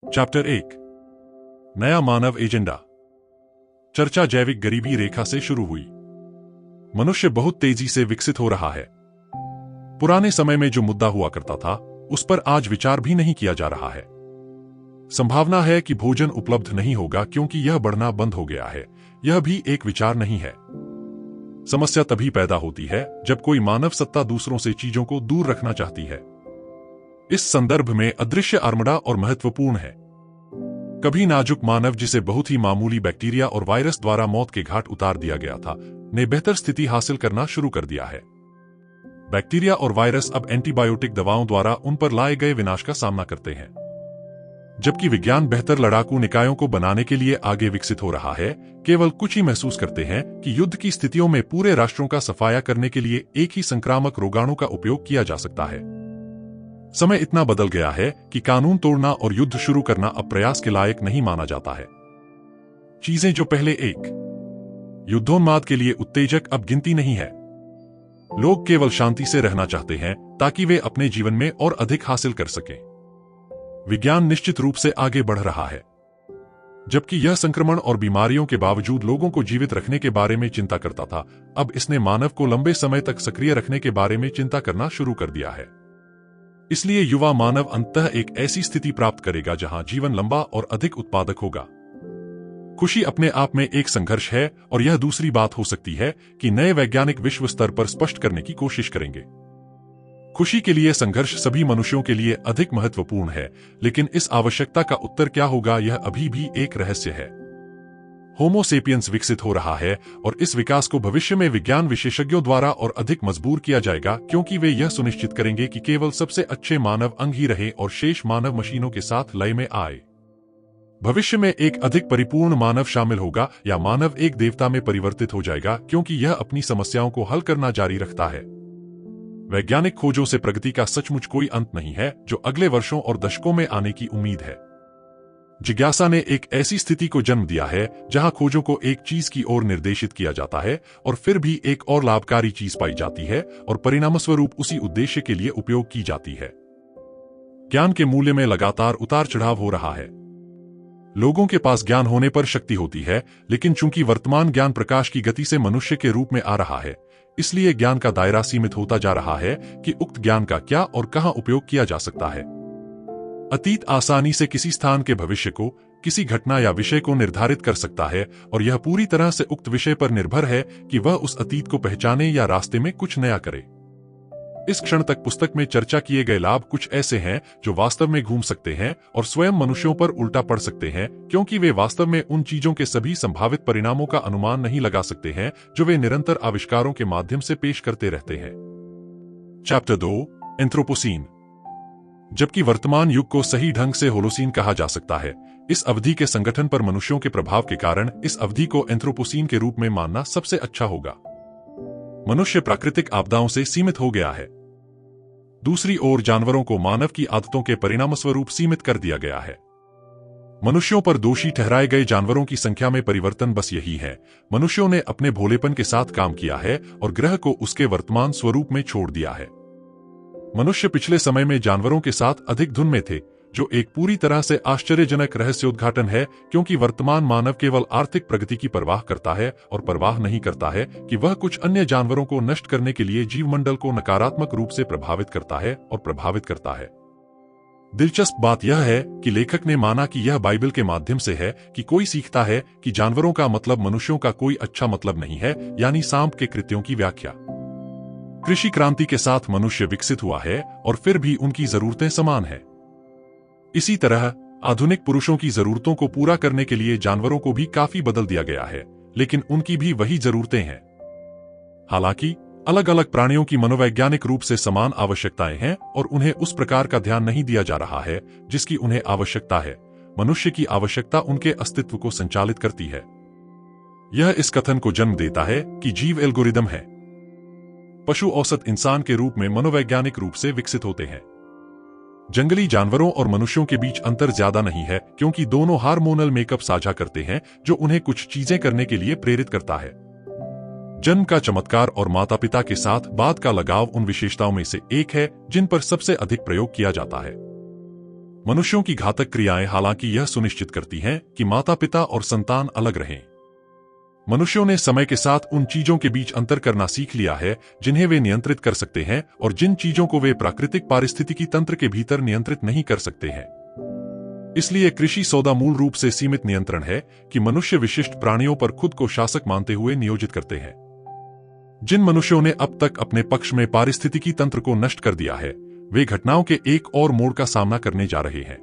Chapter 1 नया मानव agenda. चर्चा जैविक गरीबी रेखा से शुरू हुई। मनुष्य बहुत तेजी से विकसित हो रहा है। पुराने समय में जो मुद्दा हुआ करता था उस पर आज विचार भी नहीं किया जा रहा है। संभावना है कि भोजन उपलब्ध नहीं होगा क्योंकि यह बढ़ना बंद हो गया है। यह भी एक विचार नहीं है। समस्या तभी पैदा होती है जब कोई मानव सत्ता दूसरों से चीजों को दूर रखना चाहती है। इस संदर्भ में अदृश्य आर्मडा और महत्वपूर्ण है। कभी नाजुक मानव जिसे बहुत ही मामूली बैक्टीरिया और वायरस द्वारा मौत के घाट उतार दिया गया था, ने बेहतर स्थिति हासिल करना शुरू कर दिया है। बैक्टीरिया और वायरस अब एंटीबायोटिक दवाओं द्वारा उन पर लाए गए विनाश का सामना करते हैं। जबकि विज्ञान बेहतर लड़ाकू निकायों को बनाने के लिए आगे विकसित हो रहा है, केवल कुछ ही महसूस करते हैं कि युद्ध की स्थितियों में पूरे राष्ट्रों का सफाया करने के लिए एक ही संक्रामक रोगाणु का उपयोग किया जा सकता है। समय इतना बदल गया है कि कानून तोड़ना और युद्ध शुरू करना अब प्रयास के लायक नहीं माना जाता है। चीजें जो पहले एक युद्धोन्माद के लिए उत्तेजक अब गिनती नहीं है। लोग केवल शांति से रहना चाहते हैं ताकि वे अपने जीवन में और अधिक हासिल कर सकें। विज्ञान निश्चित रूप से आगे बढ़ रहा है। जबकि यह संक्रमण और बीमारियों के बावजूद लोगों को जीवित रखने के बारे में चिंता करता था, अब इसने मानव को लंबे समय तक सक्रिय रखने के बारे में चिंता करना शुरू कर दिया है। इसलिए युवा मानव अंततः एक ऐसी स्थिति प्राप्त करेगा जहां जीवन लंबा और अधिक उत्पादक होगा। खुशी अपने आप में एक संघर्ष है, और यह दूसरी बात हो सकती है कि नए वैज्ञानिक विश्व स्तर पर स्पष्ट करने की कोशिश करेंगे। खुशी के लिए संघर्ष सभी मनुष्यों के लिए अधिक महत्वपूर्ण है, लेकिन इस आवश्यकता का उत्तर क्या होगा यह अभी भी एक रहस्य है। होमो सेपियंस विकसित हो रहा है, और इस विकास को भविष्य में विज्ञान विशेषज्ञों द्वारा और अधिक मजबूर किया जाएगा, क्योंकि वे यह सुनिश्चित करेंगे कि केवल सबसे अच्छे मानव अंग ही रहे और शेष मानव मशीनों के साथ लय में आए। भविष्य में एक अधिक परिपूर्ण मानव शामिल होगा, या मानव एक देवता में परिवर्तित हो जाएगा, क्योंकि यह अपनी समस्याओं को हल करना जारी रखता है। वैज्ञानिक खोजों से प्रगति का सचमुच कोई अंत नहीं है, जो अगले वर्षों और दशकों में आने की उम्मीद है। जिज्ञासा ने एक ऐसी स्थिति को जन्म दिया है जहां खोजों को एक चीज की ओर निर्देशित किया जाता है और फिर भी एक और लाभकारी चीज पाई जाती है और परिणामस्वरूप उसी उद्देश्य के लिए उपयोग की जाती है। ज्ञान के मूल्य में लगातार उतार चढ़ाव हो रहा है। लोगों के पास ज्ञान होने पर शक्ति होती है, लेकिन चूंकि वर्तमान ज्ञान प्रकाश की गति से मनुष्य के रूप में आ रहा है, इसलिए ज्ञान का दायरा सीमित होता जा रहा है कि उक्त ज्ञान का क्या और कहां उपयोग किया जा सकता है। अतीत आसानी से किसी स्थान के भविष्य को, किसी घटना या विषय को निर्धारित कर सकता है, और यह पूरी तरह से उक्त विषय पर निर्भर है कि वह उस अतीत को पहचाने या रास्ते में कुछ नया करे। इस क्षण तक पुस्तक में चर्चा किए गए लाभ कुछ ऐसे हैं जो वास्तव में घूम सकते हैं और स्वयं मनुष्यों पर उल्टा पड़ सकते हैं, क्योंकि वे वास्तव में उन चीजों के सभी संभावित परिणामों का अनुमान नहीं लगा सकते हैं जो वे निरंतर आविष्कारों के माध्यम से पेश करते रहते हैं। Chapter 2 anthropocene. जबकि वर्तमान युग को सही ढंग से होलोसीन कहा जा सकता है, इस अवधि के संगठन पर मनुष्यों के प्रभाव के कारण इस अवधि को एंथ्रोपोसीन के रूप में मानना सबसे अच्छा होगा। मनुष्य प्राकृतिक आपदाओं से सीमित हो गया है। दूसरी ओर जानवरों को मानव की आदतों के परिणामस्वरूप सीमित कर दिया गया है। मनुष्यों पर दोषी ठहराए गए जानवरों की संख्या में परिवर्तन बस यही है। मनुष्यों ने अपने भोलेपन के साथ काम किया है और ग्रह को उसके वर्तमान स्वरूप में छोड़ दिया है। मनुष्य पिछले समय में जानवरों के साथ अधिक धुन में थे, जो एक पूरी तरह से आश्चर्यजनक रहस्योद्घाटन है, क्योंकि वर्तमान मानव केवल आर्थिक प्रगति की परवाह करता है और परवाह नहीं करता है कि वह कुछ अन्य जानवरों को नष्ट करने के लिए जीवमंडल को नकारात्मक रूप से प्रभावित करता है और प्रभावित करता है। दिलचस्प बात यह है कि लेखक ने माना कि यह बाइबल के माध्यम से है कि कोई सीखता है कि जानवरों का मतलब मनुष्यों का कोई अच्छा मतलब नहीं है, यानी सांप के कृत्यों की व्याख्या। कृषि क्रांति के साथ मनुष्य विकसित हुआ है और फिर भी उनकी जरूरतें समान है। इसी तरह आधुनिक पुरुषों की जरूरतों को पूरा करने के लिए जानवरों को भी काफी बदल दिया गया है, लेकिन उनकी भी वही जरूरतें हैं। हालांकि अलग अलग प्राणियों की मनोवैज्ञानिक रूप से समान आवश्यकताएं हैं और उन्हें उस प्रकार का ध्यान नहीं दिया जा रहा है जिसकी उन्हें आवश्यकता है। मनुष्य की आवश्यकता उनके अस्तित्व को संचालित करती है। यह इस कथन को जन्म देता है कि जीव एल्गोरिदम है। पशु औसत इंसान के रूप में मनोवैज्ञानिक रूप से विकसित होते हैं। जंगली जानवरों और मनुष्यों के बीच अंतर ज्यादा नहीं है, क्योंकि दोनों हार्मोनल मेकअप साझा करते हैं जो उन्हें कुछ चीजें करने के लिए प्रेरित करता है। जन्म का चमत्कार और माता पिता के साथ बाद का लगाव उन विशेषताओं में से एक है जिन पर सबसे अधिक प्रयोग किया जाता है। मनुष्यों की घातक क्रियाएं हालांकि यह सुनिश्चित करती हैं कि माता पिता और संतान अलग रहें। मनुष्यों ने समय के साथ उन चीजों के बीच अंतर करना सीख लिया है जिन्हें वे नियंत्रित कर सकते हैं और जिन चीजों को वे प्राकृतिक पारिस्थितिकी तंत्र के भीतर नियंत्रित नहीं कर सकते हैं। इसलिए कृषि सौदा मूल रूप से सीमित नियंत्रण है कि मनुष्य विशिष्ट प्राणियों पर खुद को शासक मानते हुए नियोजित करते हैं। जिन मनुष्यों ने अब तक अपने पक्ष में पारिस्थितिकी तंत्र को नष्ट कर दिया है, वे घटनाओं के एक और मोड़ का सामना करने जा रहे हैं।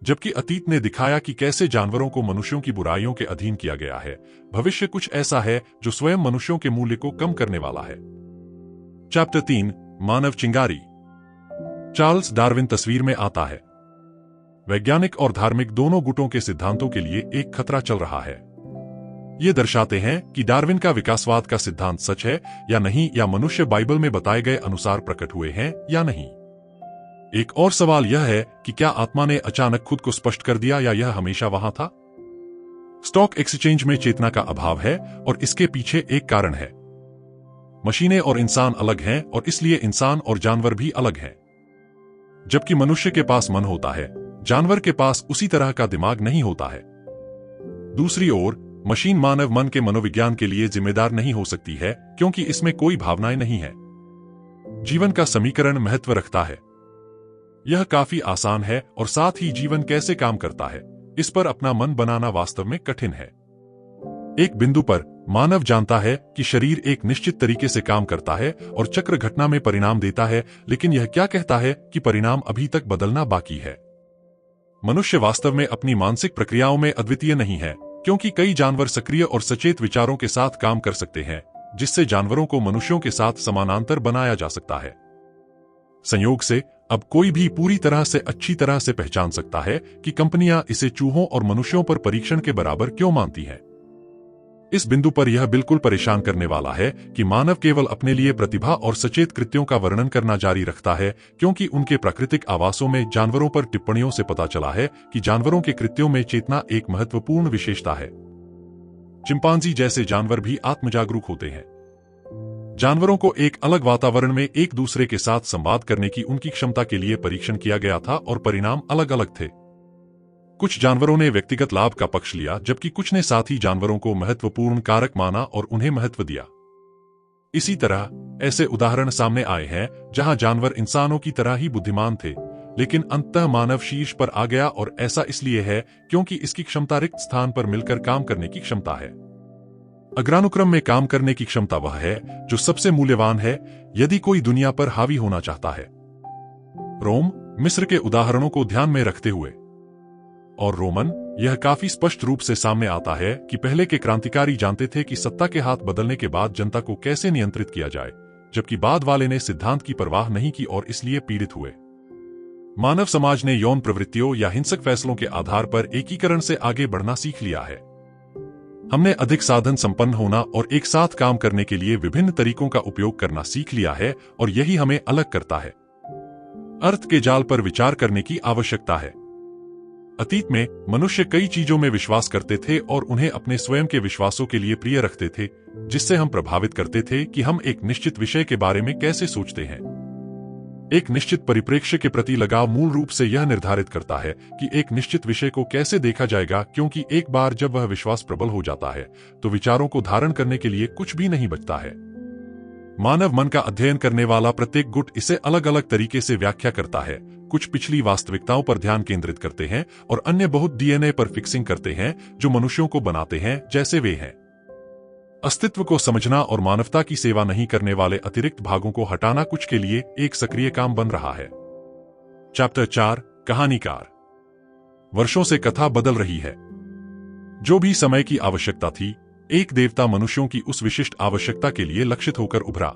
जबकि अतीत ने दिखाया कि कैसे जानवरों को मनुष्यों की बुराइयों के अधीन किया गया है, भविष्य कुछ ऐसा है जो स्वयं मनुष्यों के मूल्य को कम करने वाला है। चैप्टर 3, मानव चिंगारी। चार्ल्स डार्विन तस्वीर में आता है। वैज्ञानिक और धार्मिक दोनों गुटों के सिद्धांतों के लिए एक खतरा चल रहा है। ये दर्शाते हैं कि डार्विन का विकासवाद का सिद्धांत सच है या नहीं, या मनुष्य बाइबल में बताए गए अनुसार प्रकट हुए हैं या नहीं। एक और सवाल यह है कि क्या आत्मा ने अचानक खुद को स्पष्ट कर दिया या यह हमेशा वहां था? स्टॉक एक्सचेंज में चेतना का अभाव है और इसके पीछे एक कारण है। मशीनें और इंसान अलग हैं और इसलिए इंसान और जानवर भी अलग हैं। जबकि मनुष्य के पास मन होता है, जानवर के पास उसी तरह का दिमाग नहीं होता है। दूसरी ओर मशीन मानव मन के मनोविज्ञान के लिए जिम्मेदार नहीं हो सकती है क्योंकि इसमें कोई भावनाएं नहीं है। जीवन का समीकरण महत्व रखता है। यह काफी आसान है और साथ ही जीवन कैसे काम करता है, इस पर अपना मन बनाना वास्तव में कठिन है। एक बिंदु पर मानव जानता है कि शरीर एक निश्चित तरीके से काम करता है और चक्र घटना में परिणाम देता है, लेकिन यह क्या कहता है कि परिणाम अभी तक बदलना बाकी है। मनुष्य वास्तव में अपनी मानसिक प्रक्रियाओं में अद्वितीय नहीं है, क्योंकि कई जानवर सक्रिय और सचेत विचारों के साथ काम कर सकते हैं, जिससे जानवरों को मनुष्यों के साथ समानांतर बनाया जा सकता है। संयोग से अब कोई भी पूरी तरह से अच्छी तरह से पहचान सकता है कि कंपनियां इसे चूहों और मनुष्यों पर परीक्षण के बराबर क्यों मानती हैं। इस बिंदु पर यह बिल्कुल परेशान करने वाला है कि मानव केवल अपने लिए प्रतिभा और सचेत कृत्यों का वर्णन करना जारी रखता है, क्योंकि उनके प्राकृतिक आवासों में जानवरों पर टिप्पणियों से पता चला है कि जानवरों के कृत्यों में चेतना एक महत्वपूर्ण विशेषता है। चिंपांजी जैसे जानवर भी आत्मजागरूक होते हैं। जानवरों को एक अलग वातावरण में एक दूसरे के साथ संवाद करने की उनकी क्षमता के लिए परीक्षण किया गया था और परिणाम अलग अलग थे। कुछ जानवरों ने व्यक्तिगत लाभ का पक्ष लिया, जबकि कुछ ने साथी जानवरों को महत्वपूर्ण कारक माना और उन्हें महत्व दिया। इसी तरह ऐसे उदाहरण सामने आए हैं जहां जानवर इंसानों की तरह ही बुद्धिमान थे, लेकिन अंततः मानव शीर्ष पर आ गया, और ऐसा इसलिए है क्योंकि इसकी क्षमता रिक्त स्थान पर मिलकर काम करने की क्षमता है। अग्रानुक्रम में काम करने की क्षमता वह है जो सबसे मूल्यवान है यदि कोई दुनिया पर हावी होना चाहता है। रोम, मिस्र के उदाहरणों को ध्यान में रखते हुए और रोमन, यह काफी स्पष्ट रूप से सामने आता है कि पहले के क्रांतिकारी जानते थे कि सत्ता के हाथ बदलने के बाद जनता को कैसे नियंत्रित किया जाए, जबकि बाद वाले ने सिद्धांत की परवाह नहीं की और इसलिए पीड़ित हुए। मानव समाज ने यौन प्रवृत्तियों या हिंसक फैसलों के आधार पर एकीकरण से आगे बढ़ना सीख लिया है। हमने अधिक साधन संपन्न होना और एक साथ काम करने के लिए विभिन्न तरीकों का उपयोग करना सीख लिया है, और यही हमें अलग करता है। अर्थ के जाल पर विचार करने की आवश्यकता है। अतीत में मनुष्य कई चीजों में विश्वास करते थे और उन्हें अपने स्वयं के विश्वासों के लिए प्रिय रखते थे, जिससे हम प्रभावित करते थे कि हम एक निश्चित विषय के बारे में कैसे सोचते हैं। एक निश्चित परिप्रेक्ष्य के प्रति लगाव मूल रूप से यह निर्धारित करता है कि एक निश्चित विषय को कैसे देखा जाएगा, क्योंकि एक बार जब वह विश्वास प्रबल हो जाता है तो विचारों को धारण करने के लिए कुछ भी नहीं बचता है। मानव मन का अध्ययन करने वाला प्रत्येक गुट इसे अलग अलग तरीके से व्याख्या करता है। कुछ पिछली वास्तविकताओं पर ध्यान केंद्रित करते हैं और अन्य बहुत डीएनए पर फिक्सिंग करते हैं जो मनुष्यों को बनाते हैं जैसे वे हैं। अस्तित्व को समझना और मानवता की सेवा नहीं करने वाले अतिरिक्त भागों को हटाना कुछ के लिए एक सक्रिय काम बन रहा है। चैप्टर 4, कहानीकार। वर्षों से कथा बदल रही है। जो भी समय की आवश्यकता थी, एक देवता मनुष्यों की उस विशिष्ट आवश्यकता के लिए लक्षित होकर उभरा।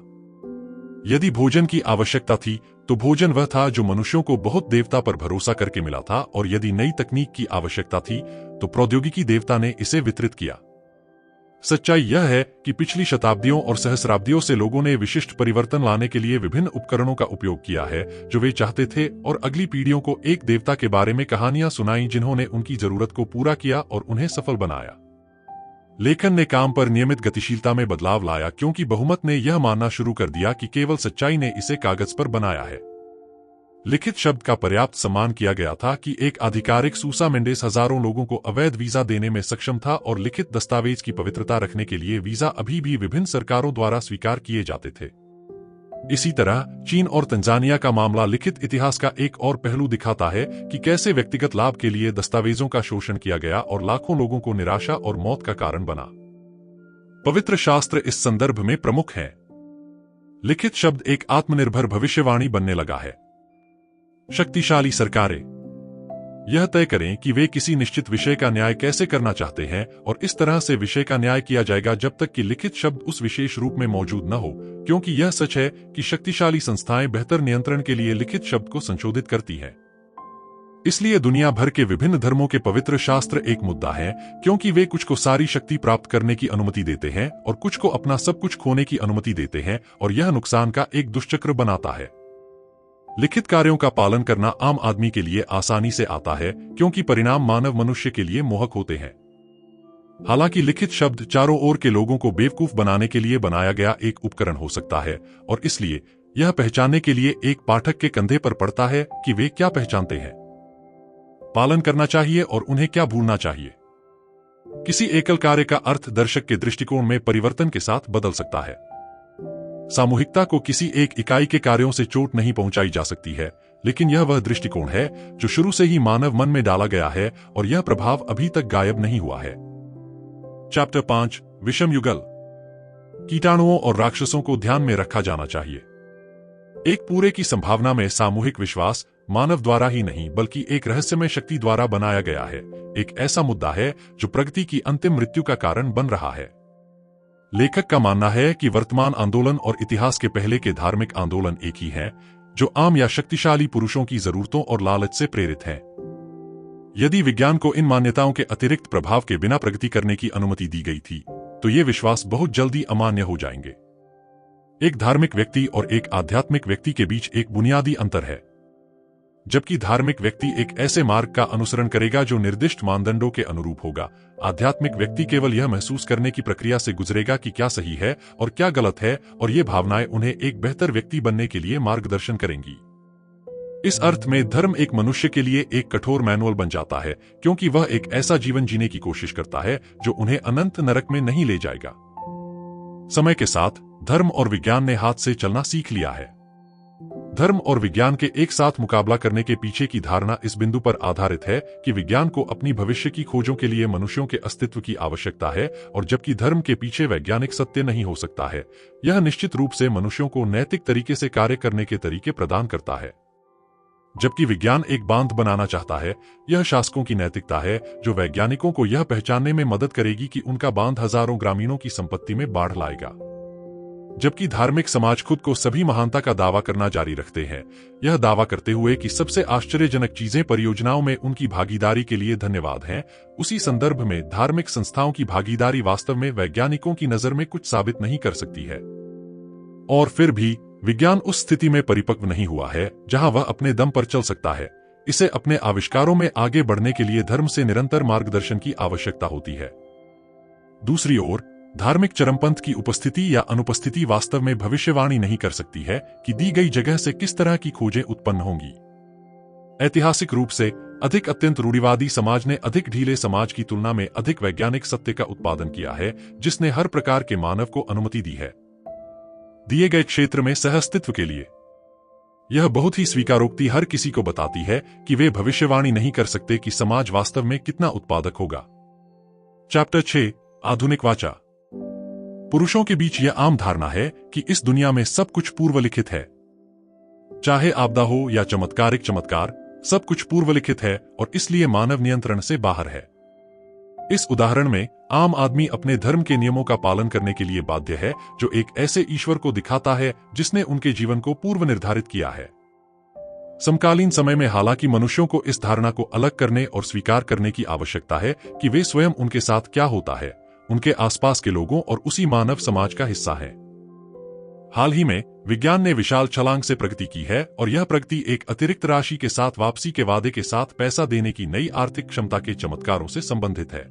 यदि भोजन की आवश्यकता थी तो भोजन वह था जो मनुष्यों को बहुत देवता पर भरोसा करके मिला था, और यदि नई तकनीक की आवश्यकता थी तो प्रौद्योगिकी देवता ने इसे वितरित किया। सच्चाई यह है कि पिछली शताब्दियों और सहस्राब्दियों से लोगों ने विशिष्ट परिवर्तन लाने के लिए विभिन्न उपकरणों का उपयोग किया है जो वे चाहते थे, और अगली पीढ़ियों को एक देवता के बारे में कहानियां सुनाई जिन्होंने उनकी जरूरत को पूरा किया और उन्हें सफल बनाया। लेखन ने काम पर नियमित गतिशीलता में बदलाव लाया, क्योंकि बहुमत ने यह मानना शुरू कर दिया कि केवल सच्चाई ने इसे कागज पर बनाया है। लिखित शब्द का पर्याप्त सम्मान किया गया था कि एक आधिकारिक सूसा मेंडेस हजारों लोगों को अवैध वीजा देने में सक्षम था और लिखित दस्तावेज की पवित्रता रखने के लिए वीजा अभी भी विभिन्न सरकारों द्वारा स्वीकार किए जाते थे। इसी तरह चीन और तंजानिया का मामला लिखित इतिहास का एक और पहलू दिखाता है कि कैसे व्यक्तिगत लाभ के लिए दस्तावेजों का शोषण किया गया और लाखों लोगों को निराशा और मौत का कारण बना। पवित्र शास्त्र इस संदर्भ में प्रमुख है। लिखित शब्द एक आत्मनिर्भर भविष्यवाणी बनने लगा है। शक्तिशाली सरकारें यह तय करें कि वे किसी निश्चित विषय का न्याय कैसे करना चाहते हैं और इस तरह से विषय का न्याय किया जाएगा जब तक कि लिखित शब्द उस विशेष रूप में मौजूद न हो, क्योंकि यह सच है कि शक्तिशाली संस्थाएं बेहतर नियंत्रण के लिए लिखित शब्द को संशोधित करती हैं। इसलिए दुनिया भर के विभिन्न धर्मों के पवित्र शास्त्र एक मुद्दा है, क्योंकि वे कुछ को सारी शक्ति प्राप्त करने की अनुमति देते हैं और कुछ को अपना सब कुछ खोने की अनुमति देते हैं, और यह नुकसान का एक दुष्चक्र बनाता है। लिखित कार्यों का पालन करना आम आदमी के लिए आसानी से आता है, क्योंकि परिणाम मानव मनुष्य के लिए मोहक होते हैं। हालांकि लिखित शब्द चारों ओर के लोगों को बेवकूफ बनाने के लिए बनाया गया एक उपकरण हो सकता है, और इसलिए यह पहचानने के लिए एक पाठक के कंधे पर पड़ता है कि वे क्या पहचानते हैं, पालन करना चाहिए और उन्हें क्या भूलना चाहिए। किसी एकल कार्य का अर्थ दर्शक के दृष्टिकोण में परिवर्तन के साथ बदल सकता है। सामूहिकता को किसी एक इकाई के कार्यों से चोट नहीं पहुंचाई जा सकती है, लेकिन यह वह दृष्टिकोण है जो शुरू से ही मानव मन में डाला गया है और यह प्रभाव अभी तक गायब नहीं हुआ है। चैप्टर 5 विषम युगल। कीटाणुओं और राक्षसों को ध्यान में रखा जाना चाहिए। एक पूरे की संभावना में सामूहिक विश्वास मानव द्वारा ही नहीं बल्कि एक रहस्यमय शक्ति द्वारा बनाया गया है। एक ऐसा मुद्दा है जो प्रगति की अंतिम मृत्यु का कारण बन रहा है। लेखक का मानना है कि वर्तमान आंदोलन और इतिहास के पहले के धार्मिक आंदोलन एक ही हैं, जो आम या शक्तिशाली पुरुषों की जरूरतों और लालच से प्रेरित हैं। यदि विज्ञान को इन मान्यताओं के अतिरिक्त प्रभाव के बिना प्रगति करने की अनुमति दी गई थी, तो ये विश्वास बहुत जल्दी अमान्य हो जाएंगे। एक धार्मिक व्यक्ति और एक आध्यात्मिक व्यक्ति के बीच एक बुनियादी अंतर है। जबकि धार्मिक व्यक्ति एक ऐसे मार्ग का अनुसरण करेगा जो निर्दिष्ट मानदंडों के अनुरूप होगा, आध्यात्मिक व्यक्ति केवल यह महसूस करने की प्रक्रिया से गुजरेगा कि क्या सही है और क्या गलत है, और ये भावनाएं उन्हें एक बेहतर व्यक्ति बनने के लिए मार्गदर्शन करेंगी। इस अर्थ में धर्म एक मनुष्य के लिए एक कठोर मैनुअल बन जाता है, क्योंकि वह एक ऐसा जीवन जीने की कोशिश करता है जो उन्हें अनंत नरक में नहीं ले जाएगा। समय के साथ धर्म और विज्ञान ने हाथ से चलना सीख लिया है। धर्म और विज्ञान के एक साथ मुकाबला करने के पीछे की धारणा इस बिंदु पर आधारित है कि विज्ञान को अपनी भविष्य की खोजों के लिए मनुष्यों के अस्तित्व की आवश्यकता है, और जबकि धर्म के पीछे वैज्ञानिक सत्य नहीं हो सकता है, यह निश्चित रूप से मनुष्यों को नैतिक तरीके से कार्य करने के तरीके प्रदान करता है। जबकि विज्ञान एक बांध बनाना चाहता है, यह शासकों की नैतिकता है जो वैज्ञानिकों को यह पहचानने में मदद करेगी कि उनका बांध हजारों ग्रामीणों की संपत्ति में बाढ़ लाएगा। जबकि धार्मिक समाज खुद को सभी महानता का दावा करना जारी रखते हैं, यह दावा करते हुए कि सबसे आश्चर्यजनक चीजें परियोजनाओं में उनकी भागीदारी के लिए धन्यवाद हैं, उसी संदर्भ में धार्मिक संस्थाओं की भागीदारी वास्तव में वैज्ञानिकों की नजर में कुछ साबित नहीं कर सकती है। और फिर भी विज्ञान उस स्थिति में परिपक्व नहीं हुआ है जहां वह अपने दम पर चल सकता है। इसे अपने आविष्कारों में आगे बढ़ने के लिए धर्म से निरंतर मार्गदर्शन की आवश्यकता होती है। दूसरी ओर धार्मिक चरमपंथ की उपस्थिति या अनुपस्थिति वास्तव में भविष्यवाणी नहीं कर सकती है कि दी गई जगह से किस तरह की खोजें उत्पन्न होंगी। ऐतिहासिक रूप से अधिक अत्यंत रूढ़िवादी समाज ने अधिक ढीले समाज की तुलना में अधिक वैज्ञानिक सत्य का उत्पादन किया है, जिसने हर प्रकार के मानव को अनुमति दी है दिए गए क्षेत्र में सहअस्तित्व के लिए। यह बहुत ही स्वीकारोक्ति हर किसी को बताती है कि वे भविष्यवाणी नहीं कर सकते कि समाज वास्तव में कितना उत्पादक होगा। चैप्टर 6 आधुनिक वाचा। पुरुषों के बीच यह आम धारणा है कि इस दुनिया में सब कुछ पूर्वलिखित है। चाहे आपदा हो या चमत्कारिक चमत्कार, सब कुछ पूर्वलिखित है और इसलिए मानव नियंत्रण से बाहर है। इस उदाहरण में आम आदमी अपने धर्म के नियमों का पालन करने के लिए बाध्य है, जो एक ऐसे ईश्वर को दिखाता है जिसने उनके जीवन को पूर्व निर्धारित किया है। समकालीन समय में हालांकि मनुष्यों को इस धारणा को अलग करने और स्वीकार करने की आवश्यकता है कि वे स्वयं उनके साथ क्या होता है, उनके आसपास के लोगों और उसी मानव समाज का हिस्सा हैं। हाल ही में विज्ञान ने विशाल छलांग से प्रगति की है और यह प्रगति एक अतिरिक्त राशि के साथ वापसी के वादे के साथ पैसा देने की नई आर्थिक क्षमता के चमत्कारों से संबंधित है।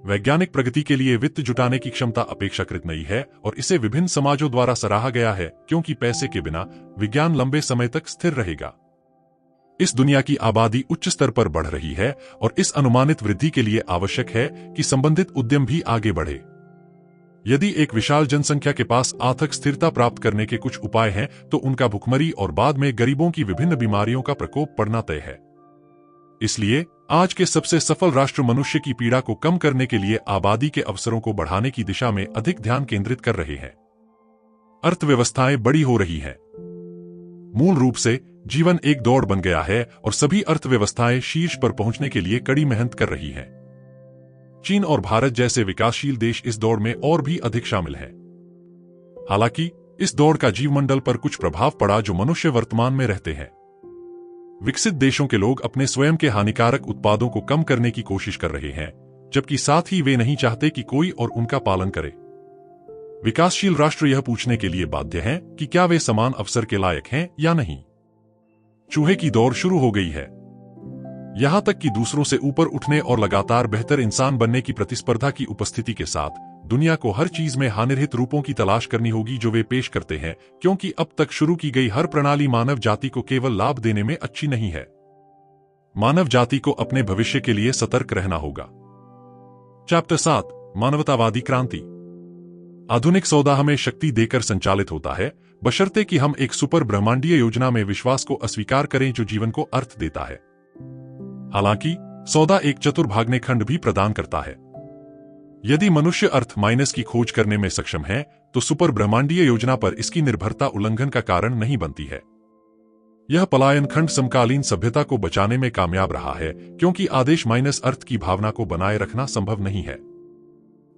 वैज्ञानिक प्रगति के लिए वित्त जुटाने की क्षमता अपेक्षाकृत नई है और इसे विभिन्न समाजों द्वारा सराहा गया है, क्योंकि पैसे के बिना विज्ञान लंबे समय तक स्थिर रहेगा। इस दुनिया की आबादी उच्च स्तर पर बढ़ रही है और इस अनुमानित वृद्धि के लिए आवश्यक है कि संबंधित उद्यम भी आगे बढ़े। यदि एक विशाल जनसंख्या के पास आर्थिक स्थिरता प्राप्त करने के कुछ उपाय हैं, तो उनका भुखमरी और बाद में गरीबों की विभिन्न बीमारियों का प्रकोप पड़ना तय है। इसलिए आज के सबसे सफल राष्ट्र मनुष्य की पीड़ा को कम करने के लिए आबादी के अवसरों को बढ़ाने की दिशा में अधिक ध्यान केंद्रित कर रहे हैं। अर्थव्यवस्थाएं बड़ी हो रही हैं। मूल रूप से जीवन एक दौड़ बन गया है और सभी अर्थव्यवस्थाएं शीर्ष पर पहुंचने के लिए कड़ी मेहनत कर रही हैं। चीन और भारत जैसे विकासशील देश इस दौड़ में और भी अधिक शामिल हैं। हालांकि इस दौड़ का जीवमंडल पर कुछ प्रभाव पड़ा जो मनुष्य वर्तमान में रहते हैं। विकसित देशों के लोग अपने स्वयं के हानिकारक उत्पादों को कम करने की कोशिश कर रहे हैं, जबकि साथ ही वे नहीं चाहते कि कोई और उनका पालन करे। विकासशील राष्ट्र यह पूछने के लिए बाध्य हैं कि क्या वे समान अवसर के लायक हैं या नहीं। चूहे की दौड़ शुरू हो गई है। यहां तक कि दूसरों से ऊपर उठने और लगातार बेहतर इंसान बनने की प्रतिस्पर्धा की उपस्थिति के साथ दुनिया को हर चीज में हानिरहित रूपों की तलाश करनी होगी जो वे पेश करते हैं, क्योंकि अब तक शुरू की गई हर प्रणाली मानव जाति को केवल लाभ देने में अच्छी नहीं है। मानव जाति को अपने भविष्य के लिए सतर्क रहना होगा। चैप्टर 7 मानवतावादी क्रांति। आधुनिक सौदा हमें शक्ति देकर संचालित होता है, बशर्ते कि हम एक सुपर ब्रह्मांडीय योजना में विश्वास को अस्वीकार करें जो जीवन को अर्थ देता है। हालांकि सौदा एक चतुर भागने खंड भी प्रदान करता है। यदि मनुष्य अर्थ माइनस की खोज करने में सक्षम है, तो सुपर ब्रह्मांडीय योजना पर इसकी निर्भरता उल्लंघन का कारण नहीं बनती है। यह पलायन खंड समकालीन सभ्यता को बचाने में कामयाब रहा है, क्योंकि आदेश माइनस अर्थ की भावना को बनाए रखना संभव नहीं है।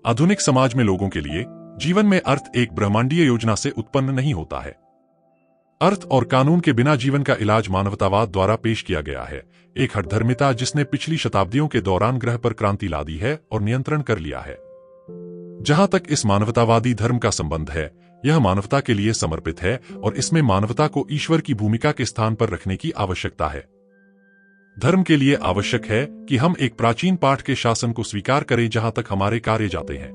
आधुनिक समाज में लोगों के लिए जीवन में अर्थ एक ब्रह्मांडीय योजना से उत्पन्न नहीं होता है। अर्थ और कानून के बिना जीवन का इलाज मानवतावाद द्वारा पेश किया गया है, एक हठधर्मिता जिसने पिछली शताब्दियों के दौरान ग्रह पर क्रांति ला दी है और नियंत्रण कर लिया है। जहां तक इस मानवतावादी धर्म का संबंध है, यह मानवता के लिए समर्पित है और इसमें मानवता को ईश्वर की भूमिका के स्थान पर रखने की आवश्यकता है। धर्म के लिए आवश्यक है कि हम एक प्राचीन पाठ के शासन को स्वीकार करें जहां तक हमारे कार्य जाते हैं।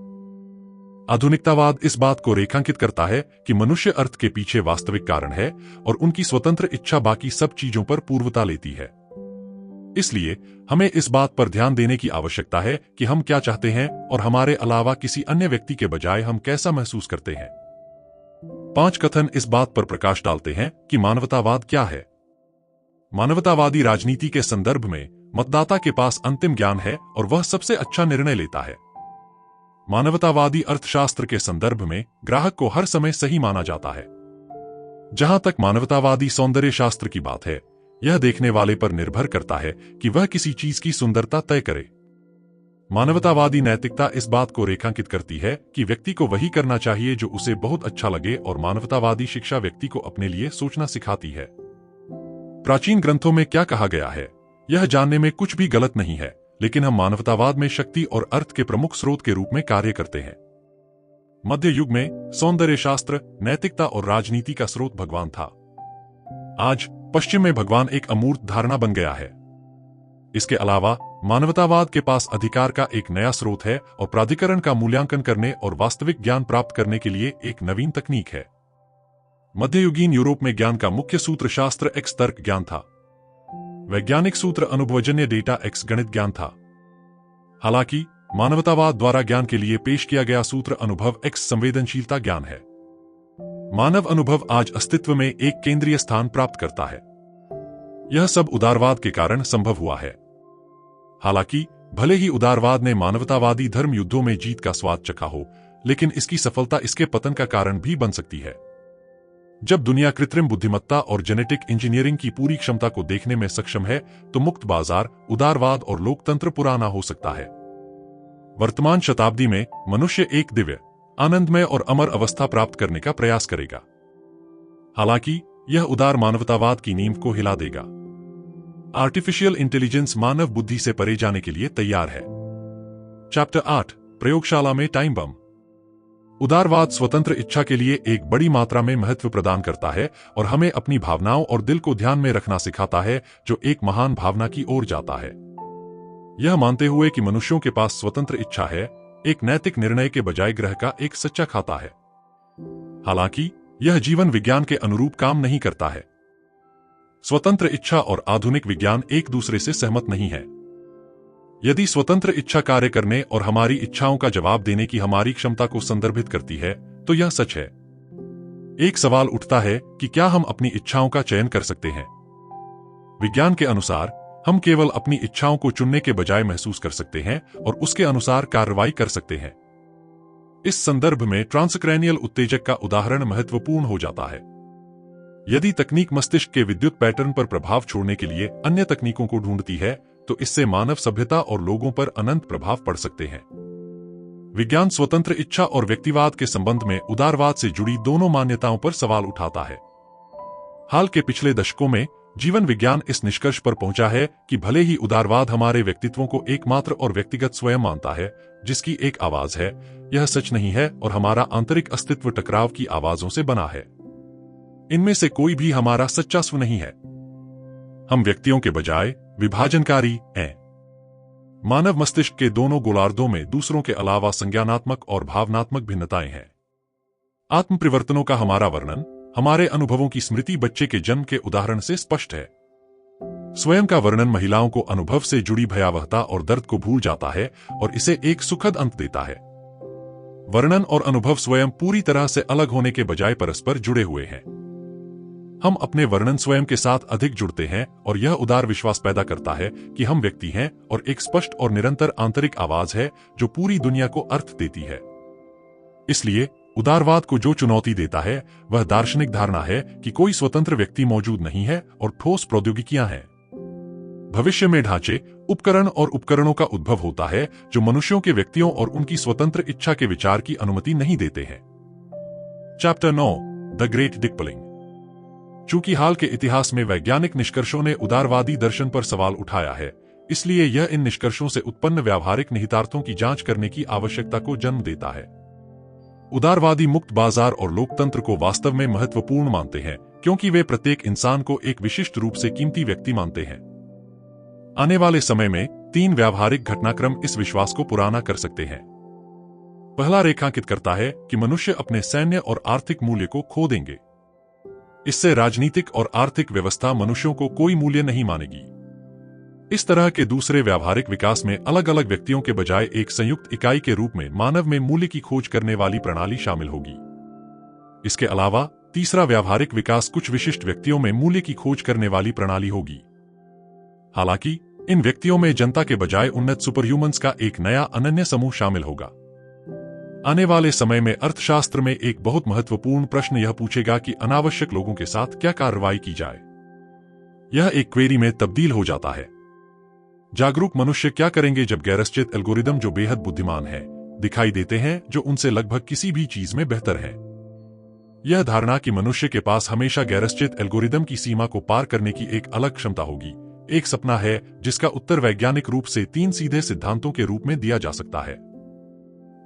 आधुनिकतावाद इस बात को रेखांकित करता है कि मनुष्य अर्थ के पीछे वास्तविक कारण है और उनकी स्वतंत्र इच्छा बाकी सब चीजों पर पूर्वता लेती है। इसलिए हमें इस बात पर ध्यान देने की आवश्यकता है कि हम क्या चाहते हैं और हमारे अलावा किसी अन्य व्यक्ति के बजाय हम कैसा महसूस करते हैं। 5 कथन इस बात पर प्रकाश डालते हैं कि मानवतावाद क्या है। मानवतावादी राजनीति के संदर्भ में मतदाता के पास अंतिम ज्ञान है और वह सबसे अच्छा निर्णय लेता है। मानवतावादी अर्थशास्त्र के संदर्भ में ग्राहक को हर समय सही माना जाता है। जहां तक मानवतावादी सौंदर्य शास्त्र की बात है, यह देखने वाले पर निर्भर करता है कि वह किसी चीज की सुंदरता तय करे। मानवतावादी नैतिकता इस बात को रेखांकित करती है कि व्यक्ति को वही करना चाहिए जो उसे बहुत अच्छा लगे, और मानवतावादी शिक्षा व्यक्ति को अपने लिए सोचना सिखाती है। प्राचीन ग्रंथों में क्या कहा गया है, यह जानने में कुछ भी गलत नहीं है, लेकिन हम मानवतावाद में शक्ति और अर्थ के प्रमुख स्रोत के रूप में कार्य करते हैं। मध्य युग में सौंदर्य शास्त्र, नैतिकता और राजनीति का स्रोत भगवान था। आज पश्चिम में भगवान एक अमूर्त धारणा बन गया है। इसके अलावा मानवतावाद के पास अधिकार का एक नया स्रोत है और प्राधिकरण का मूल्यांकन करने और वास्तविक ज्ञान प्राप्त करने के लिए एक नवीन तकनीक है। मध्ययुगीन यूरोप में ज्ञान का मुख्य सूत्र शास्त्र एक्स तर्क ज्ञान था। वैज्ञानिक सूत्र अनुभवजन्य डेटा एक्स गणित ज्ञान था। हालांकि मानवतावाद द्वारा ज्ञान के लिए पेश किया गया सूत्र अनुभव एक्स संवेदनशीलता ज्ञान है। मानव अनुभव आज अस्तित्व में एक केंद्रीय स्थान प्राप्त करता है। यह सब उदारवाद के कारण संभव हुआ है। हालांकि भले ही उदारवाद ने मानवतावादी धर्म युद्धों में जीत का स्वाद चखा हो, लेकिन इसकी सफलता इसके पतन का कारण भी बन सकती है। जब दुनिया कृत्रिम बुद्धिमत्ता और जेनेटिक इंजीनियरिंग की पूरी क्षमता को देखने में सक्षम है, तो मुक्त बाजार, उदारवाद और लोकतंत्र पुराना हो सकता है। वर्तमान शताब्दी में मनुष्य एक दिव्य, आनंदमय और अमर अवस्था प्राप्त करने का प्रयास करेगा। हालांकि यह उदार मानवतावाद की नींव को हिला देगा। आर्टिफिशियल इंटेलिजेंस मानव बुद्धि से परे जाने के लिए तैयार है। चैप्टर 8 प्रयोगशाला में टाइम बम। उदारवाद स्वतंत्र इच्छा के लिए एक बड़ी मात्रा में महत्व प्रदान करता है और हमें अपनी भावनाओं और दिल को ध्यान में रखना सिखाता है, जो एक महान भावना की ओर जाता है। यह मानते हुए कि मनुष्यों के पास स्वतंत्र इच्छा है, एक नैतिक निर्णय के बजाय ग्रह का एक सच्चा खाता है। हालांकि यह जीवन विज्ञान के अनुरूप काम नहीं करता है। स्वतंत्र इच्छा और आधुनिक विज्ञान एक दूसरे से सहमत नहीं है। यदि स्वतंत्र इच्छा कार्य करने और हमारी इच्छाओं का जवाब देने की हमारी क्षमता को संदर्भित करती है, तो यह सच है। एक सवाल उठता है कि क्या हम अपनी इच्छाओं का चयन कर सकते हैं? विज्ञान के अनुसार हम केवल अपनी इच्छाओं को चुनने के बजाय महसूस कर सकते हैं और उसके अनुसार कार्रवाई कर सकते हैं। इस संदर्भ में ट्रांसक्रैनियल उत्तेजक का उदाहरण महत्वपूर्ण हो जाता है। यदि तकनीक मस्तिष्क के विद्युत पैटर्न पर प्रभाव छोड़ने के लिए अन्य तकनीकों को ढूंढती है, तो इससे मानव सभ्यता और लोगों पर अनंत प्रभाव पड़ सकते हैं। विज्ञान स्वतंत्र इच्छा और व्यक्तिवाद के संबंध में उदारवाद से जुड़ी दोनों मान्यताओं पर सवाल उठाता है। हाल के पिछले दशकों में जीवन विज्ञान इस निष्कर्ष पर पहुंचा है कि भले ही उदारवाद हमारे व्यक्तित्वों को एकमात्र और व्यक्तिगत स्वयं मानता है, जिसकी एक आवाज है, यह सच नहीं है और हमारा आंतरिक अस्तित्व टकराव की आवाजों से बना है। इनमें से कोई भी हमारा सच्चा स्व नहीं है। हम व्यक्तियों के बजाय विभाजनकारी हैं। मानव मस्तिष्क के दोनों गोलार्धों में दूसरों के अलावा संज्ञानात्मक और भावनात्मक भिन्नताएं हैं। आत्म परिवर्तनों का हमारा वर्णन हमारे अनुभवों की स्मृति बच्चे के जन्म के उदाहरण से स्पष्ट है। स्वयं का वर्णन महिलाओं को अनुभव से जुड़ी भयावहता और दर्द को भूल जाता है और इसे एक सुखद अंत देता है। वर्णन और अनुभव स्वयं पूरी तरह से अलग होने के बजाय परस्पर जुड़े हुए हैं। हम अपने वर्णन स्वयं के साथ अधिक जुड़ते हैं और यह उदार विश्वास पैदा करता है कि हम व्यक्ति हैं और एक स्पष्ट और निरंतर आंतरिक आवाज है जो पूरी दुनिया को अर्थ देती है। इसलिए उदारवाद को जो चुनौती देता है वह दार्शनिक धारणा है कि कोई स्वतंत्र व्यक्ति मौजूद नहीं है और ठोस प्रौद्योगिकियां हैं। भविष्य में ढांचे, उपकरण और उपकरणों का उद्भव होता है जो मनुष्यों के व्यक्तियों और उनकी स्वतंत्र इच्छा के विचार की अनुमति नहीं देते हैं। Chapter 9, the great decoupling. चूंकि हाल के इतिहास में वैज्ञानिक निष्कर्षों ने उदारवादी दर्शन पर सवाल उठाया है, इसलिए यह इन निष्कर्षों से उत्पन्न व्यावहारिक निहितार्थों की जांच करने की आवश्यकता को जन्म देता है। उदारवादी मुक्त बाजार और लोकतंत्र को वास्तव में महत्वपूर्ण मानते हैं क्योंकि वे प्रत्येक इंसान को एक विशिष्ट रूप से कीमती व्यक्ति मानते हैं। आने वाले समय में 3 व्यावहारिक घटनाक्रम इस विश्वास को पुराना कर सकते हैं। पहला रेखांकित करता है कि मनुष्य अपने सैन्य और आर्थिक मूल्य को खो देंगे। इससे राजनीतिक और आर्थिक व्यवस्था मनुष्यों को कोई मूल्य नहीं मानेगी। इस तरह के दूसरे व्यावहारिक विकास में अलग अलग व्यक्तियों के बजाय एक संयुक्त इकाई के रूप में मानव में मूल्य की खोज करने वाली प्रणाली शामिल होगी। इसके अलावा तीसरा व्यावहारिक विकास कुछ विशिष्ट व्यक्तियों में मूल्य की खोज करने वाली प्रणाली होगी। हालांकि इन व्यक्तियों में जनता के बजाय उन्नत सुपरह्यूमन्स का एक नया अनन्य समूह शामिल होगा। आने वाले समय में अर्थशास्त्र में एक बहुत महत्वपूर्ण प्रश्न यह पूछेगा कि अनावश्यक लोगों के साथ क्या कार्रवाई की जाए। यह एक क्वेरी में तब्दील हो जाता है। जागरूक मनुष्य क्या करेंगे जब गैरस्चित एल्गोरिदम जो बेहद बुद्धिमान है दिखाई देते हैं, जो उनसे लगभग किसी भी चीज में बेहतर है। यह धारणा कि मनुष्य के पास हमेशा गैरस्चित एल्गोरिदम की सीमा को पार करने की एक अलग क्षमता होगी, एक सपना है जिसका उत्तर वैज्ञानिक रूप से 3 सीधे सिद्धांतों के रूप में दिया जा सकता है।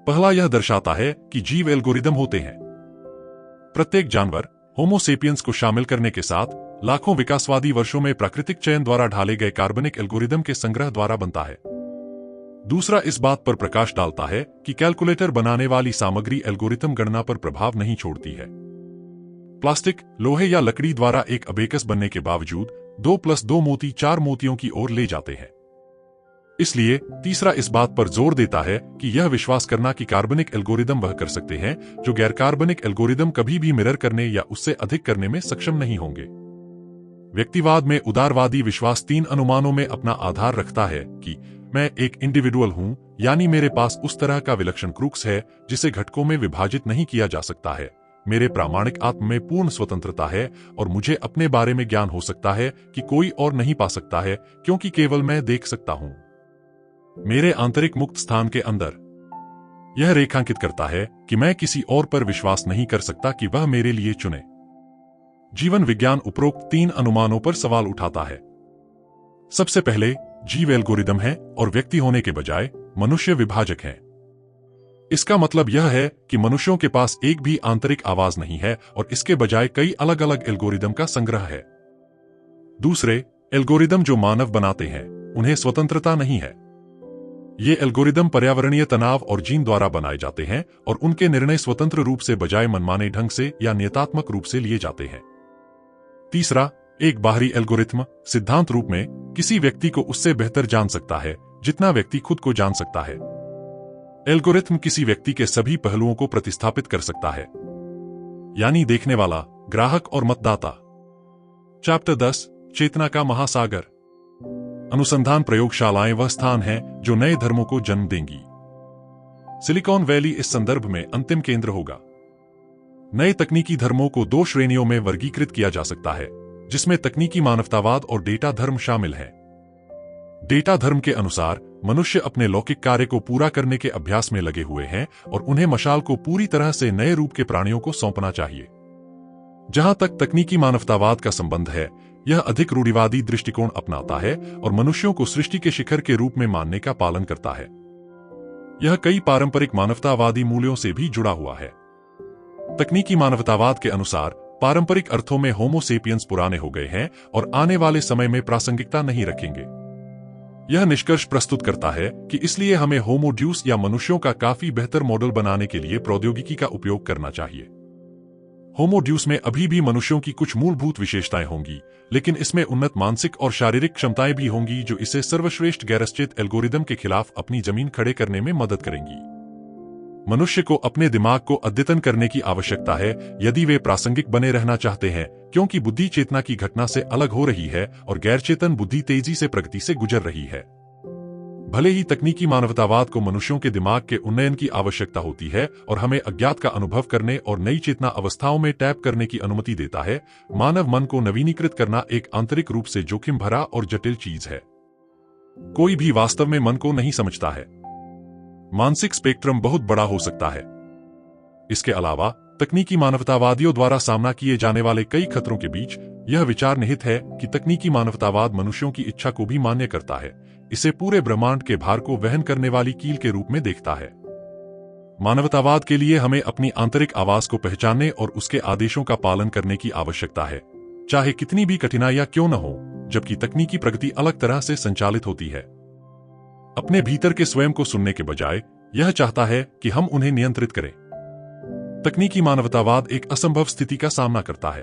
पहला यह दर्शाता है कि जीव एल्गोरिदम होते हैं। प्रत्येक जानवर, होमो सेपियंस को शामिल करने के साथ, लाखों विकासवादी वर्षों में प्राकृतिक चयन द्वारा ढाले गए कार्बनिक एल्गोरिदम के संग्रह द्वारा बनता है। दूसरा इस बात पर प्रकाश डालता है कि कैलकुलेटर बनाने वाली सामग्री एल्गोरिथम गणना पर प्रभाव नहीं छोड़ती है। प्लास्टिक, लोहे या लकड़ी द्वारा एक अबेकस बनने के बावजूद 2+2 मोती 4 मोतियों की ओर ले जाते हैं। इसलिए तीसरा इस बात पर जोर देता है कि यह विश्वास करना कि कार्बनिक एल्गोरिदम वह कर सकते हैं जो गैर कार्बनिक एल्गोरिदम कभी भी मिरर करने या उससे अधिक करने में सक्षम नहीं होंगे। व्यक्तिवाद में उदारवादी विश्वास 3 अनुमानों में अपना आधार रखता है कि मैं एक इंडिविडुअल हूं, यानी मेरे पास उस तरह का विलक्षण क्रूक्स है जिसे घटकों में विभाजित नहीं किया जा सकता है। मेरे प्रामाणिक आत्म में पूर्ण स्वतंत्रता है और मुझे अपने बारे में ज्ञान हो सकता है कि कोई और नहीं पा सकता है, क्योंकि केवल मैं देख सकता हूं। मेरे आंतरिक मुक्त स्थान के अंदर यह रेखांकित करता है कि मैं किसी और पर विश्वास नहीं कर सकता कि वह मेरे लिए चुने। जीवन विज्ञान उपरोक्त 3 अनुमानों पर सवाल उठाता है। सबसे पहले, जीव एल्गोरिदम है और व्यक्ति होने के बजाय मनुष्य विभाजक है। इसका मतलब यह है कि मनुष्यों के पास एक भी आंतरिक आवाज नहीं है और इसके बजाय कई अलग अलग एल्गोरिदम का संग्रह है। दूसरे, एल्गोरिदम जो मानव बनाते हैं उन्हें स्वतंत्रता नहीं है। ये एल्गोरिदम पर्यावरणीय तनाव और जीन द्वारा बनाए जाते हैं और उनके निर्णय स्वतंत्र रूप से बजाय मनमाने ढंग से या नियतात्मक रूप से लिए जाते हैं। तीसरा, एक बाहरी एल्गोरिथ्म सिद्धांत रूप में किसी व्यक्ति को उससे बेहतर जान सकता है जितना व्यक्ति खुद को जान सकता है। एल्गोरिथ्म किसी व्यक्ति के सभी पहलुओं को प्रतिस्थापित कर सकता है, यानी देखने वाला, ग्राहक और मतदाता। चैप्टर 10 चेतना का महासागर। अनुसंधान प्रयोगशालाएं वह स्थान हैं जो नए धर्मों को जन्म देंगी। सिलिकॉन वैली इस संदर्भ में अंतिम केंद्र होगा। नए तकनीकी धर्मों को 2 श्रेणियों में वर्गीकृत किया जा सकता है, जिसमें तकनीकी मानवतावाद और डेटा धर्म शामिल है। डेटा धर्म के अनुसार मनुष्य अपने लौकिक कार्य को पूरा करने के अभ्यास में लगे हुए हैं और उन्हें मशाल को पूरी तरह से नए रूप के प्राणियों को सौंपना चाहिए। जहां तक तकनीकी मानवतावाद का संबंध है, यह अधिक रूढ़िवादी दृष्टिकोण अपनाता है और मनुष्यों को सृष्टि के शिखर के रूप में मानने का पालन करता है। यह कई पारंपरिक मानवतावादी मूल्यों से भी जुड़ा हुआ है। तकनीकी मानवतावाद के अनुसार पारंपरिक अर्थों में होमो सेपियंस पुराने हो गए हैं और आने वाले समय में प्रासंगिकता नहीं रखेंगे। यह निष्कर्ष प्रस्तुत करता है कि इसलिए हमें होमो ड्यूस या मनुष्यों का काफी बेहतर मॉडल बनाने के लिए प्रौद्योगिकी का उपयोग करना चाहिए। होमो ड्यूस में अभी भी मनुष्यों की कुछ मूलभूत विशेषताएं होंगी, लेकिन इसमें उन्नत मानसिक और शारीरिक क्षमताएं भी होंगी जो इसे सर्वश्रेष्ठ गैरश्चित एल्गोरिदम के खिलाफ अपनी जमीन खड़े करने में मदद करेंगी। मनुष्य को अपने दिमाग को अद्यतन करने की आवश्यकता है यदि वे प्रासंगिक बने रहना चाहते हैं, क्योंकि बुद्धि चेतना की घटना से अलग हो रही है और गैरचेतन बुद्धि तेजी से प्रगति से गुजर रही है। भले ही तकनीकी मानवतावाद को मनुष्यों के दिमाग के उन्नयन की आवश्यकता होती है और हमें अज्ञात का अनुभव करने और नई चेतना अवस्थाओं में टैप करने की अनुमति देता है, मानव मन को नवीनीकृत करना एक आंतरिक रूप से जोखिम भरा और जटिल चीज है। कोई भी वास्तव में मन को नहीं समझता है। मानसिक स्पेक्ट्रम बहुत बड़ा हो सकता है। इसके अलावा तकनीकी मानवतावादियों द्वारा सामना किए जाने वाले कई खतरों के बीच यह विचार निहित है कि तकनीकी मानवतावाद मनुष्यों की इच्छा को भी मान्य करता है, इसे पूरे ब्रह्मांड के भार को वहन करने वाली कील के रूप में देखता है। मानवतावाद के लिए हमें अपनी आंतरिक आवाज को पहचानने और उसके आदेशों का पालन करने की आवश्यकता है, चाहे कितनी भी कठिनाइयां क्यों न हो, जबकि तकनीकी प्रगति अलग तरह से संचालित होती है। अपने भीतर के स्वयं को सुनने के बजाय यह चाहता है कि हम उन्हें नियंत्रित करें। तकनीकी मानवतावाद एक असंभव स्थिति का सामना करता है।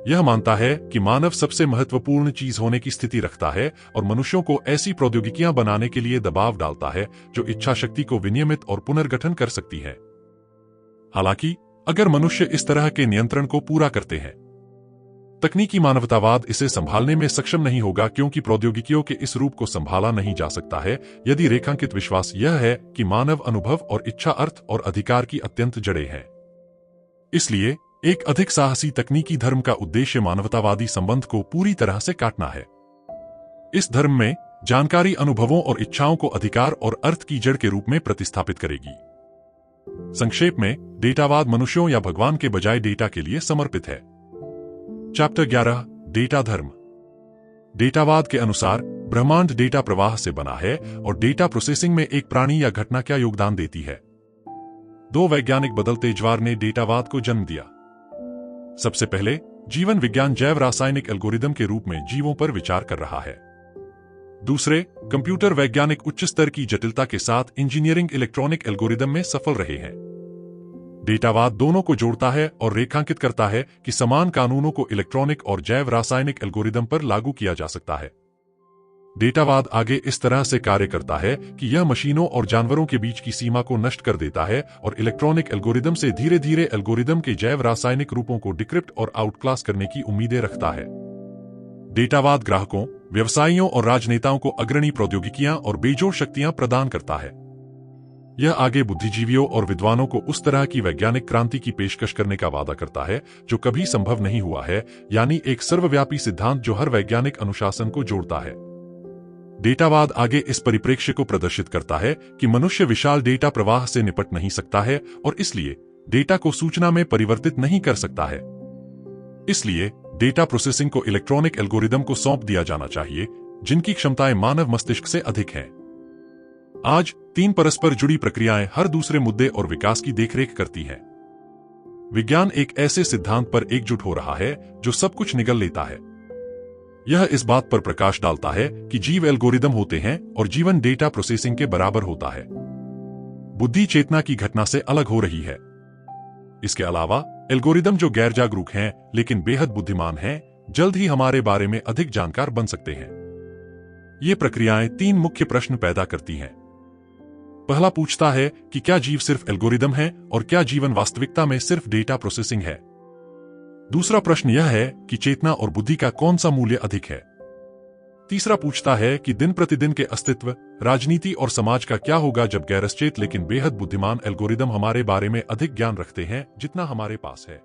यह मानता है कि मानव सबसे महत्वपूर्ण चीज होने की स्थिति रखता है और मनुष्यों को ऐसी प्रौद्योगिकियां बनाने के लिए दबाव डालता है जो इच्छा शक्ति को विनियमित और पुनर्गठन कर सकती है। हालांकि अगर मनुष्य इस तरह के नियंत्रण को पूरा करते हैं, तकनीकी मानवतावाद इसे संभालने में सक्षम नहीं होगा, क्योंकि प्रौद्योगिकियों के इस रूप को संभाला नहीं जा सकता है यदि रेखांकित विश्वास यह है कि मानव अनुभव और इच्छा अर्थ और अधिकार की अत्यंत जड़ें हैं। इसलिए एक अधिक साहसी तकनीकी धर्म का उद्देश्य मानवतावादी संबंध को पूरी तरह से काटना है। इस धर्म में जानकारी अनुभवों और इच्छाओं को अधिकार और अर्थ की जड़ के रूप में प्रतिस्थापित करेगी। संक्षेप में, डेटावाद मनुष्यों या भगवान के बजाय डेटा के लिए समर्पित है। चैप्टर 11 डेटा धर्म। डेटावाद के अनुसार ब्रह्मांड डेटा प्रवाह से बना है और डेटा प्रोसेसिंग में एक प्राणी या घटना क्या योगदान देती है। 2 वैज्ञानिक बदलते ज्वार ने डेटावाद को जन्म दिया। सबसे पहले जीवन विज्ञान जैव रासायनिक एल्गोरिदम के रूप में जीवों पर विचार कर रहा है। दूसरे कंप्यूटर वैज्ञानिक उच्च स्तर की जटिलता के साथ इंजीनियरिंग इलेक्ट्रॉनिक एल्गोरिदम में सफल रहे हैं। डेटावाद दोनों को जोड़ता है और रेखांकित करता है कि समान कानूनों को इलेक्ट्रॉनिक और जैव रासायनिक एल्गोरिदम पर लागू किया जा सकता है। डेटावाद आगे इस तरह से कार्य करता है कि यह मशीनों और जानवरों के बीच की सीमा को नष्ट कर देता है और इलेक्ट्रॉनिक एल्गोरिदम से धीरे धीरे एल्गोरिदम के जैव रासायनिक रूपों को डिक्रिप्ट और आउटक्लास करने की उम्मीदें रखता है। डेटावाद ग्राहकों, व्यवसायियों और राजनेताओं को अग्रणी प्रौद्योगिकियां और बेजोड़ शक्तियां प्रदान करता है। यह आगे बुद्धिजीवियों और विद्वानों को उस तरह की वैज्ञानिक क्रांति की पेशकश करने का वादा करता है जो कभी संभव नहीं हुआ है, यानी एक सर्वव्यापी सिद्धांत जो हर वैज्ञानिक अनुशासन को जोड़ता है। डेटावाद आगे इस परिप्रेक्ष्य को प्रदर्शित करता है कि मनुष्य विशाल डेटा प्रवाह से निपट नहीं सकता है और इसलिए डेटा को सूचना में परिवर्तित नहीं कर सकता है। इसलिए डेटा प्रोसेसिंग को इलेक्ट्रॉनिक एल्गोरिदम को सौंप दिया जाना चाहिए जिनकी क्षमताएं मानव मस्तिष्क से अधिक हैं। आज 3 परस्पर जुड़ी प्रक्रियाएं हर दूसरे मुद्दे और विकास की देखरेख करती हैं। विज्ञान एक ऐसे सिद्धांत पर एकजुट हो रहा है जो सब कुछ निगल लेता है। यह इस बात पर प्रकाश डालता है कि जीव एल्गोरिदम होते हैं और जीवन डेटा प्रोसेसिंग के बराबर होता है। बुद्धि चेतना की घटना से अलग हो रही है। इसके अलावा एल्गोरिदम जो गैर जागरूक हैं लेकिन बेहद बुद्धिमान हैं, जल्द ही हमारे बारे में अधिक जानकार बन सकते हैं। ये प्रक्रियाएं 3 मुख्य प्रश्न पैदा करती हैं। पहला पूछता है कि क्या जीव सिर्फ एल्गोरिदम है और क्या जीवन वास्तविकता में सिर्फ डेटा प्रोसेसिंग है। दूसरा प्रश्न यह है कि चेतना और बुद्धि का कौन सा मूल्य अधिक है। तीसरा पूछता है कि दिन प्रतिदिन के अस्तित्व, राजनीति और समाज का क्या होगा जब गैरसचेत लेकिन बेहद बुद्धिमान एल्गोरिदम हमारे बारे में अधिक ज्ञान रखते हैं जितना हमारे पास है।